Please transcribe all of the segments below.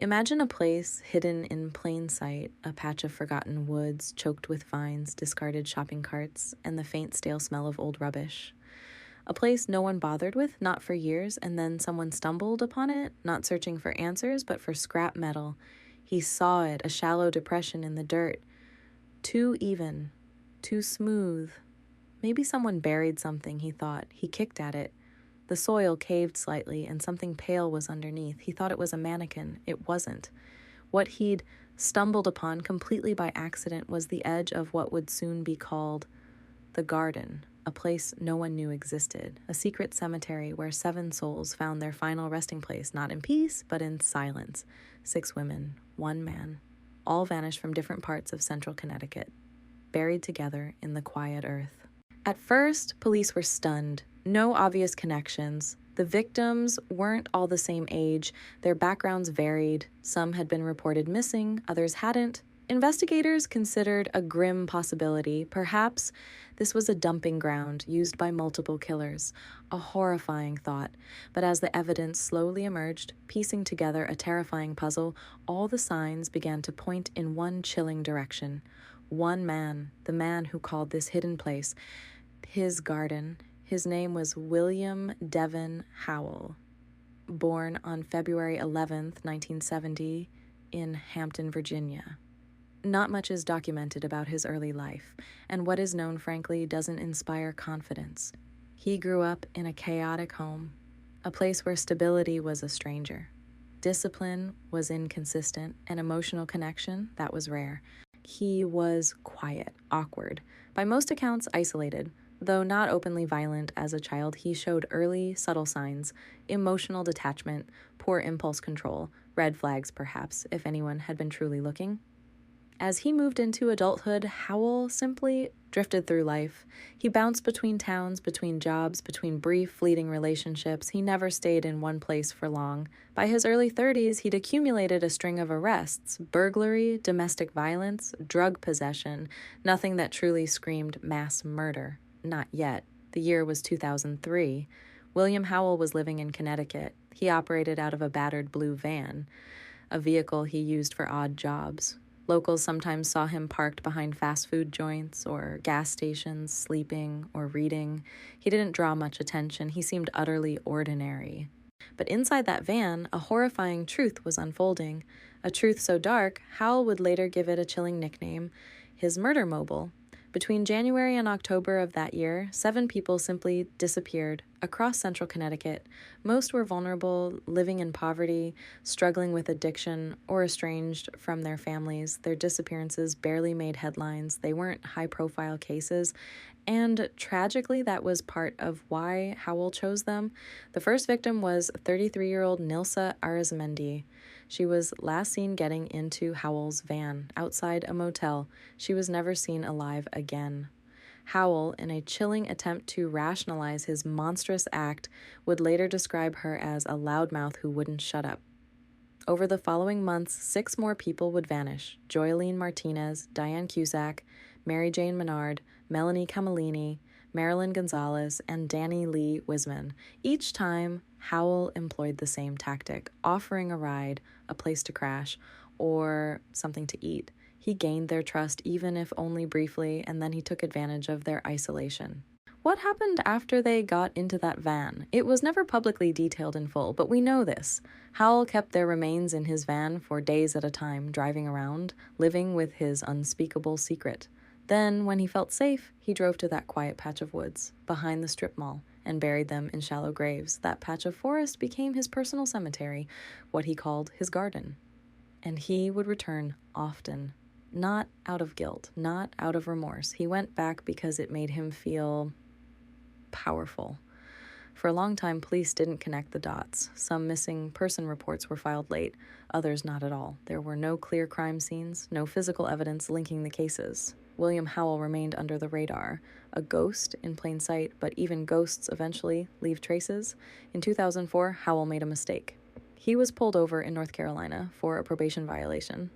Imagine a place hidden in plain sight, a patch of forgotten woods choked with vines, discarded shopping carts, and the faint stale smell of old rubbish. A place no one bothered with, not for years, and then someone stumbled upon it, not searching for answers, but for scrap metal. He saw it, a shallow depression in the dirt. Too even, too smooth. Maybe someone buried something, he thought. He kicked at it. The soil caved slightly, and something pale was underneath. He thought it was a mannequin. It wasn't. What he'd stumbled upon completely by accident was the edge of what would soon be called the garden, a place no one knew existed, a secret cemetery where 7 souls found their final resting place, not in peace, but in silence. 6 women, 1 man, all vanished from different parts of central Connecticut, buried together in the quiet earth. At first, police were stunned. No obvious connections. The victims weren't all the same age. Their backgrounds varied. Some had been reported missing, others hadn't. Investigators considered a grim possibility. Perhaps this was a dumping ground used by multiple killers. A horrifying thought. But as the evidence slowly emerged, piecing together a terrifying puzzle, all the signs began to point in one chilling direction. One man, the man who called this hidden place his garden. His name was William Devon Howell, born on February 11th, 1970, in Hampton, Virginia. Not much is documented about his early life, and what is known, frankly, doesn't inspire confidence. He grew up in a chaotic home, a place where stability was a stranger. Discipline was inconsistent, and emotional connection, that was rare. He was quiet, awkward, by most accounts isolated. Though not openly violent as a child, he showed early, subtle signs, emotional detachment, poor impulse control, red flags perhaps, if anyone had been truly looking. As he moved into adulthood, Howell simply drifted through life. He bounced between towns, between jobs, between brief, fleeting relationships. He never stayed in one place for long. By his early 30s, he'd accumulated a string of arrests: burglary, domestic violence, drug possession, nothing that truly screamed mass murder. Not yet. The year was 2003. William Howell was living in Connecticut. He operated out of a battered blue van, a vehicle he used for odd jobs. Locals sometimes saw him parked behind fast food joints or gas stations, sleeping or reading. He didn't draw much attention. He seemed utterly ordinary. But inside that van, a horrifying truth was unfolding. A truth so dark, Howell would later give it a chilling nickname, his murder mobile. Between January and October of that year, 7 people simply disappeared across central Connecticut. Most were vulnerable, living in poverty, struggling with addiction, or estranged from their families. Their disappearances barely made headlines. They weren't high-profile cases, and tragically, that was part of why Howell chose them. The first victim was 33-year-old Nilsa Arizmendi. She was last seen getting into Howell's van outside a motel. She was never seen alive again. Howell, in a chilling attempt to rationalize his monstrous act, would later describe her as a loudmouth who wouldn't shut up. Over the following months, 6 more people would vanish: Joyeline Martinez, Diane Cusack, Mary Jane Menard, Melanie Camellini, Marilyn Gonzalez, and Danny Lee Wisman. Each time, Howell employed the same tactic, offering a ride, a place to crash, or something to eat. He gained their trust, even if only briefly, and then he took advantage of their isolation. What happened after they got into that van? It was never publicly detailed in full, but we know this. Howell kept their remains in his van for days at a time, driving around, living with his unspeakable secret. Then, when he felt safe, he drove to that quiet patch of woods, behind the strip mall, and buried them in shallow graves. That patch of forest became his personal cemetery, what he called his garden. And he would return often. Not out of guilt, not out of remorse. He went back because it made him feel powerful. For a long time, police didn't connect the dots. Some missing person reports were filed late, others not at all. There were no clear crime scenes, no physical evidence linking the cases. William Howell remained under the radar, a ghost in plain sight, but even ghosts eventually leave traces. In 2004, Howell made a mistake. He was pulled over in North Carolina for a probation violation.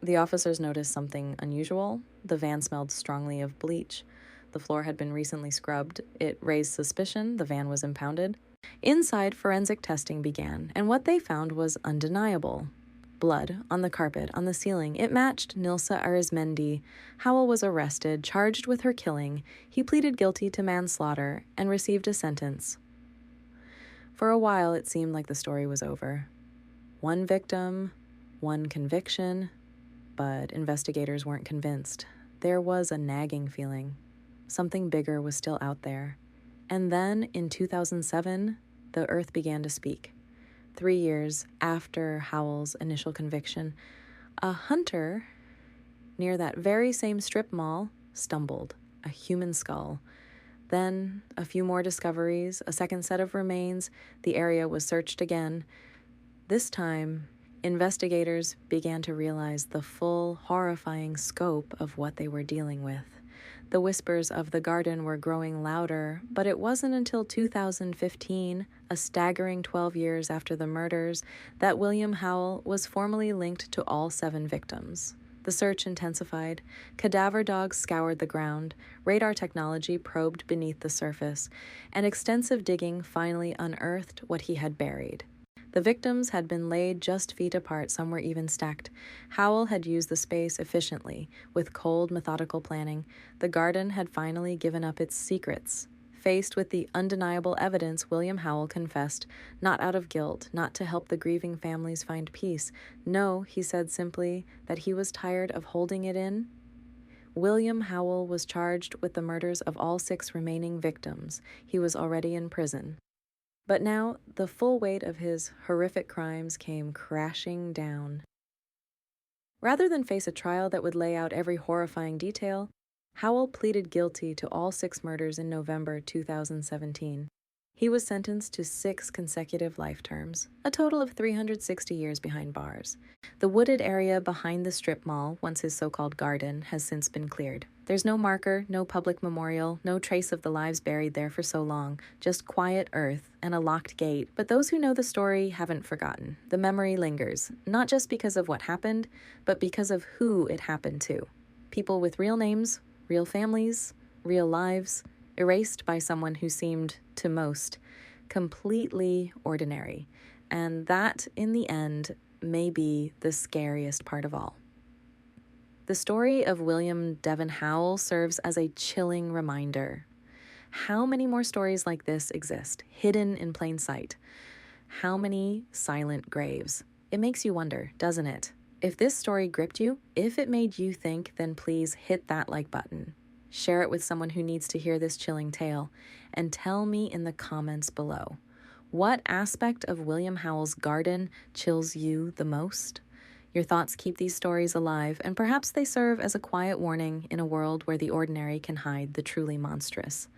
The officers noticed something unusual. The van smelled strongly of bleach. The floor had been recently scrubbed. It raised suspicion. The van was impounded. Inside, forensic testing began, and what they found was undeniable. blood on the carpet, on the ceiling. It matched Nilsa Arizmendi. Howell was arrested, charged with her killing. He pleaded guilty to manslaughter and received a sentence. For a while, it seemed like the story was over. One victim, one conviction, but investigators weren't convinced. There was a nagging feeling. Something bigger was still out there. And then, in 2007, the earth began to speak. 3 years after Howell's initial conviction, a hunter near that very same strip mall stumbled, a human skull. Then, a few more discoveries, a second set of remains. The area was searched again. This time, investigators began to realize the full, horrifying scope of what they were dealing with. The whispers of the garden were growing louder, but it wasn't until 2015, a staggering 12 years after the murders, that William Howell was formally linked to all 7 victims. The search intensified. Cadaver dogs scoured the ground, radar technology probed beneath the surface, and extensive digging finally unearthed what he had buried. The victims had been laid just feet apart, some were even stacked. Howell had used the space efficiently, with cold, methodical planning. The garden had finally given up its secrets. Faced with the undeniable evidence, William Howell confessed, not out of guilt, not to help the grieving families find peace. No, he said simply that he was tired of holding it in. William Howell was charged with the murders of all 6 remaining victims. He was already in prison. But now, the full weight of his horrific crimes came crashing down. Rather than face a trial that would lay out every horrifying detail, Howell pleaded guilty to all 6 murders in November 2017. He was sentenced to 6 consecutive life terms, a total of 360 years behind bars. The wooded area behind the strip mall, once his so-called garden, has since been cleared. There's no marker, no public memorial, no trace of the lives buried there for so long, just quiet earth and a locked gate. But those who know the story haven't forgotten. The memory lingers, not just because of what happened, but because of who it happened to. People with real names, real families, real lives, erased by someone who seemed, to most, completely ordinary. And that, in the end, may be the scariest part of all. The story of William Devon Howell serves as a chilling reminder. How many more stories like this exist, hidden in plain sight? How many silent graves? It makes you wonder, doesn't it? If this story gripped you, if it made you think, then please hit that like button. Share it with someone who needs to hear this chilling tale, and tell me in the comments below. What aspect of William Howell's garden chills you the most? Your thoughts keep these stories alive, and perhaps they serve as a quiet warning in a world where the ordinary can hide the truly monstrous.